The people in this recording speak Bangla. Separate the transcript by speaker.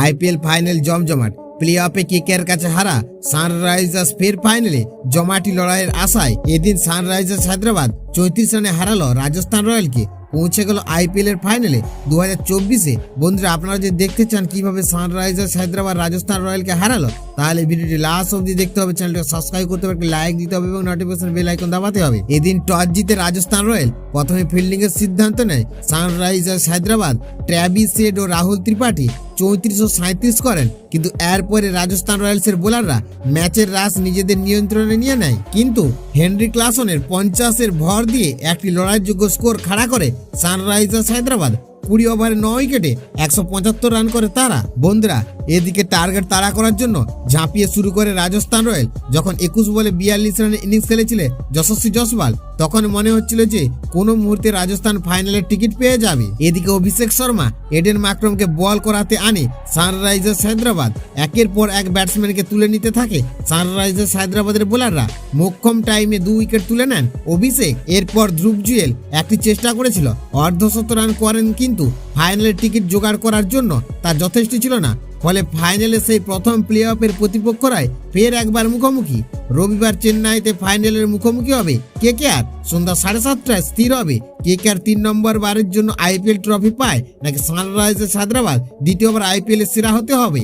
Speaker 1: আইপিএল ফাইনাল জমজমাট, প্লে অফে কেকেআর কাছে হারা সানরাইজার্স ফের ফাইনালে জমাটি লড়াইয়ের আশায় এদিন সানরাইজার্স হায়দ্রাবাদ 34 রানে হারালো রাজস্থান রয়্যালকে, পৌঁছে গেল আইপিএল এর ফাইনালে 2024-এ। বন্ধুরা, আপনারা যদি দেখতে চান কিভাবে সানরাইজার্স হায়দ্রাবাদ রাজস্থান রয়্যালকে হারালো, তাহলে ভিডিওটি লাস্ট অবধি দেখতে হবে। চ্যানেলটা সাবস্ক্রাইব করতে হবে, লাইক দিতে হবে এবং নোটিফিকেশন বেল আইকন দাবাতে হবে। এদিন টস জিতে রাজস্থান রয়্যাল প্রথমে ফিল্ডিং এর সিদ্ধান্ত নেয়। সানরাইজার্স হায়দ্রাবাদ ট্র্যাভিস হেড ও রাহুল ত্রিপাঠী 34 ও 37 করেন, কিন্তু এরপরে রাজস্থান রয়্যালসের বোলাররা ম্যাচের রাশ নিজেদের নিয়ন্ত্রণে নিয়ে নেয়। কিন্তু হেনরি ক্লাসনের 50-এর ভর দিয়ে একটি লড়াইযোগ্য স্কোর খাড়া করে সানরাইজার্স হায়দ্রাবাদ। 20 ওভারে 9 উইকেটে 175 রান করে তারা। বন্ধুরা, এদিকে টার্গেট তাড়া করার জন্য ঝাঁপিয়ে শুরু করে রাজস্থান রয়্যাল। যখন 21 বলে 42 রানের ইনিংস খেলেছিলেন যশস্বী জয়সওয়াল, তখন মনে হচ্ছিল যে কোনো মুহূর্তে রাজস্থান ফাইনালের টিকিট পেয়ে যাবে। এদিকে অভিষেক শর্মা এডেন মাকরমকে বল করাতে আনে সানরাইজার্স হায়দ্রাবাদ। একের পর এক ব্যাটসম্যানকে তুলে নিতে থাকে সানরাইজার্স হায়দ্রাবাদের বোলাররা। মোক্ষম টাইমে 2 উইকেট তুলে নেন অভিষেক। এরপর ধ্রুব জুয়েল একটি চেষ্টা করেছিল, অর্ধশত রান করেন, কিন্তু ফাইনালের টিকিট জোগাড় করার জন্য তা যথেষ্ট ছিল না। ফলে ফাইনালে সেই প্রথম প্লে অফের প্রতিপক্ষরাই ফের একবার মুখোমুখি। রবিবার চেন্নাইতে ফাইনালের মুখোমুখি হবে কেকেআর। সন্ধ্যা 7:30টায় স্থির হবে কেকেআর 3 নম্বর বারের জন্য আইপিএল ট্রফি পায় নাকি সানরাইজার্স হায়দ্রাবাদ দ্বিতীয়বার আইপিএল এর সেরা হতে হবে।